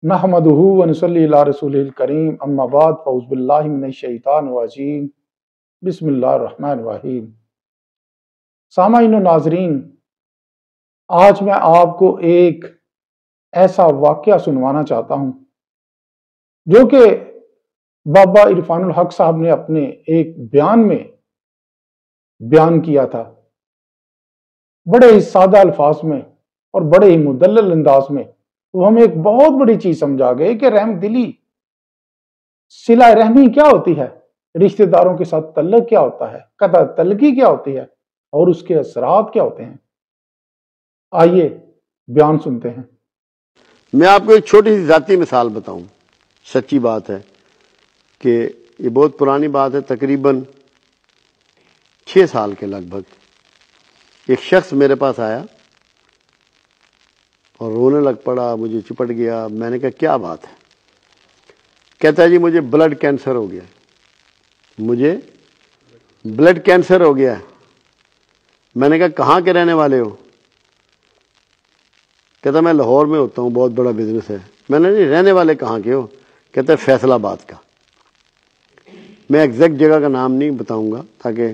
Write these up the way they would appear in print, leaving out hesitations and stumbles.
नहमदुहु व नसल्ली अला रसूलिल करीम अम्मा बाद फ़ऊज़ बिल्लाहि मिनश शैतानिर रजीम बिस्मिल्लाहिर रहमानिर रहीम। सामाईन व नाज़रीन, आज मैं आपको एक ऐसा वाक़या सुनवाना चाहता हूँ जो कि बाबा इरफानुल हक साहब ने अपने एक बयान में बयान किया था, बड़े ही सादा अल्फाज में और बड़े ही मुदल्लल अंदाज में। वो हमें एक बहुत बड़ी चीज समझा गए कि रहम दिली, सिला रहमी क्या होती है, रिश्तेदारों के साथ तल्लुक क्या होता है, कता तलकी क्या होती है और उसके असरात क्या होते हैं। आइए बयान सुनते हैं। मैं आपको एक छोटी सी जाती मिसाल बताऊं। सच्ची बात है कि ये बहुत पुरानी बात है, तकरीबन 6 साल के लगभग एक शख्स मेरे पास आया और रोने लग पड़ा, मुझे चिपट गया। मैंने कहा क्या बात है? कहता है जी मुझे ब्लड कैंसर हो गया, मुझे ब्लड कैंसर हो गया है। मैंने कहा कहाँ के रहने वाले हो? कहता मैं लाहौर में होता हूँ, बहुत बड़ा बिजनेस है। मैंने नहीं, रहने वाले कहाँ के हो? कहता है फैसलाबाद का। मैं एग्जैक्ट जगह का नाम नहीं बताऊंगा ताकि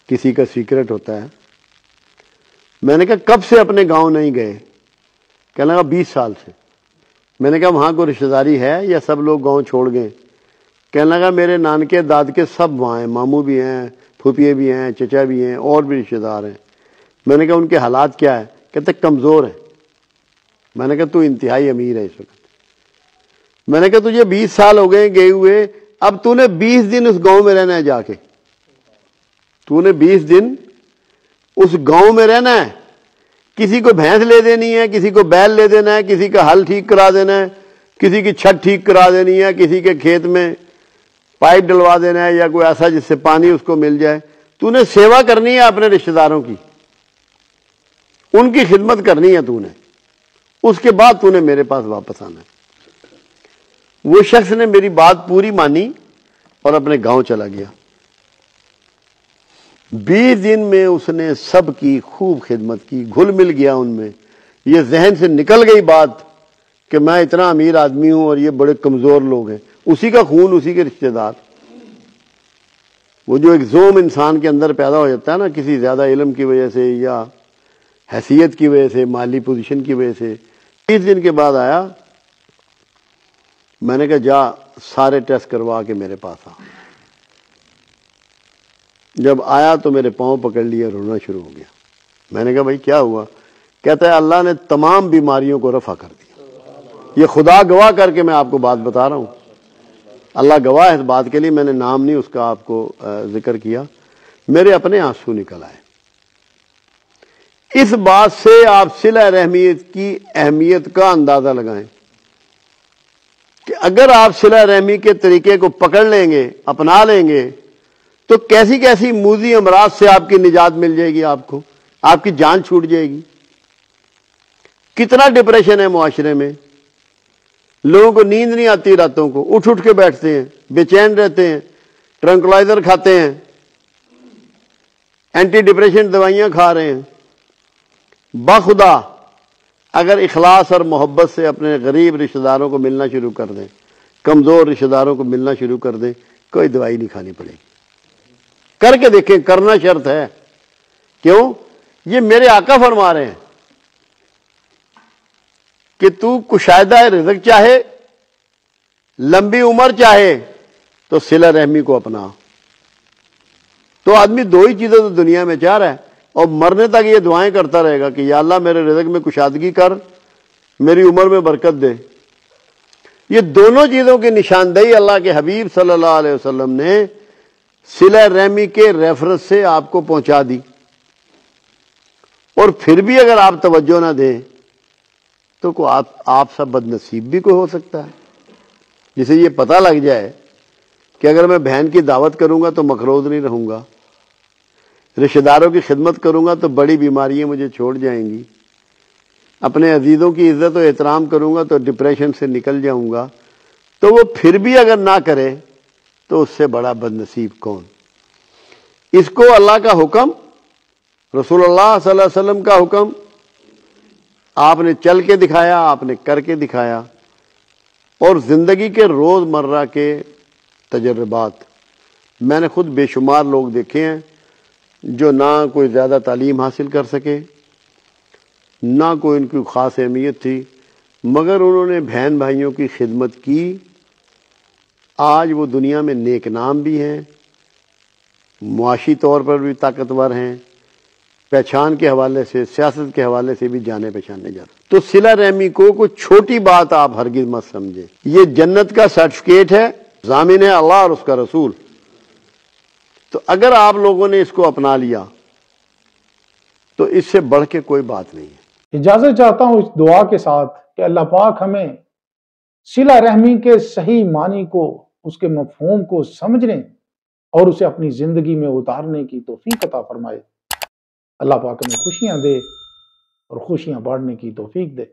किसी का सीक्रेट होता है। मैंने कहा कब से अपने गांव नहीं गए? कहने लगा 20 साल से। मैंने कहा वहाँ कोई रिश्तेदारी है या सब लोग गांव छोड़ गए? कहने लगा मेरे नानके दादके सब वहाँ हैं, मामू भी हैं, फूफिये भी हैं, चचा भी हैं और भी रिश्तेदार हैं। मैंने कहा उनके हालात क्या है? कहते कमज़ोर है। मैंने कहा तू इंतहाई अमीर है इस वक्त। मैंने कहा तुझे 20 साल हो गए गए हुए, अब तूने 20 दिन उस गांव में रहना है जाके। तूने 20 दिन उस गांव में रहना है। किसी को भैंस ले देनी है, किसी को बैल ले देना है, किसी का हल ठीक करा देना है, किसी की छत ठीक करा देनी है, किसी के खेत में पाइप डलवा देना है या कोई ऐसा जिससे पानी उसको मिल जाए। तूने सेवा करनी है अपने रिश्तेदारों की, उनकी खिदमत करनी है तूने। उसके बाद तूने मेरे पास वापस आना है। वो शख्स ने मेरी बात पूरी मानी और अपने गांव चला गया। 20 दिन में उसने सबकी खूब खिदमत की, घुल मिल गया उनमें। ये जहन से निकल गई बात कि मैं इतना अमीर आदमी हूं और ये बड़े कमजोर लोग हैं। उसी का खून, उसी के रिश्तेदार। वो जो एक ज़ोम इंसान के अंदर पैदा हो जाता है ना, किसी ज्यादा इल्म की वजह से या हैसियत की वजह से, माली पोजीशन की वजह से। 30 दिन के बाद आया। मैंने कहा जा सारे टेस्ट करवा के मेरे पास आ। जब आया तो मेरे पांव पकड़ लिया, रोना शुरू हो गया। मैंने कहा भाई क्या हुआ? कहता है अल्लाह ने तमाम बीमारियों को रफा कर दिया। ये खुदा गवाह करके मैं आपको बात बता रहा हूं, अल्लाह गवाह है इस बात के लिए। मैंने नाम नहीं उसका आपको जिक्र किया। मेरे अपने आंसू निकल आए। इस बात से आप सिला रहमियत की अहमियत का अंदाजा लगाएं कि अगर आप सिला रहमी के तरीके को पकड़ लेंगे, अपना लेंगे, तो कैसी कैसी मूजी अमराज से आपकी निजात मिल जाएगी, आपकी जान छूट जाएगी। कितना डिप्रेशन है मुआशरे में। लोगों को नींद नहीं आती, रातों को उठ उठ के बैठते हैं, बेचैन रहते हैं, ट्रंकुलाइजर खाते हैं, एंटी डिप्रेशन दवाइयां खा रहे हैं। बाखुदा अगर इखलास और मोहब्बत से अपने गरीब रिश्तेदारों को मिलना शुरू कर दें, कमजोर रिश्तेदारों को मिलना शुरू कर दें, कोई दवाई नहीं खानी पड़ेगी। करके देखें, करना शर्त है। क्यों? ये मेरे आका फरमा रहे हैं कि तू कुशायदा रिज़्क चाहे, लंबी उम्र चाहे, तो सिला रहमी को अपना। तो आदमी दो ही चीजें तो दुनिया में चाह रहा है और मरने तक ये दुआएं करता रहेगा कि या अल्लाह मेरे रिज़्क में कुशादगी कर, मेरी उम्र में बरकत दे। ये दोनों चीजों की निशानदेही अल्लाह के हबीब सल्लल्लाहु अलैहि वसल्लम ने सिला रहमी के रेफरेंस से आपको पहुंचा दी। और फिर भी अगर आप तवज्जो ना दें तो आप सब बदनसीब भी कोई हो सकता है, जिसे ये पता लग जाए कि अगर मैं बहन की दावत करूंगा तो मकरूज नहीं रहूंगा, रिश्तेदारों की खिदमत करूंगा तो बड़ी बीमारियां मुझे छोड़ जाएंगी, अपने अजीजों की इज्जत और एहतराम करूंगा तो डिप्रेशन से निकल जाऊंगा। तो वो फिर भी अगर ना करे तो उससे बड़ा बदनसीब कौन। इसको अल्लाह का हुक्म, रसूलुल्लाह सल्लल्लाहु अलैहि वसल्लम का हुक्म, आपने चल के दिखाया, आपने करके दिखाया اور زندگی کے روز مرہ کے تجربات، میں نے خود بے شمار لوگ دیکھے ہیں جو نہ کوئی زیادہ تعلیم حاصل کر سکے، نہ کوئی ان کی خاص اہمیت تھی، مگر انہوں نے بہن بھائیوں کی خدمت کی، آج وہ دنیا میں نیک نام بھی ہیں، معاشی طور پر بھی طاقتور ہیں، پہچان کے حوالے سے، سیاست کے حوالے سے بھی جانے پہچانے جاتے۔ تو صلہ رحمی کو کوئی چھوٹی بات آپ ہرگز مت سمجھیں، یہ جنت کا سرٹیفکیٹ ہے، ضامن ہے اللہ اور اس کا رسول۔ تو اگر آپ لوگوں نے اس کو اپنا لیا تو اس سے بڑھ کے کوئی بات نہیں ہے۔ اجازت چاہتا ہوں اس دعا کے ساتھ کہ اللہ پاک ہمیں صلہ رحمی کے صحیح معنی کو، اس کے مفہوم کو سمجھنے اور اسے اپنی زندگی میں اتارنے کی توفیق عطا فرمائے۔ اللہ پاک ہمیں خوشیاں دے اور خوشیاں بانٹنے کی توفیق دے۔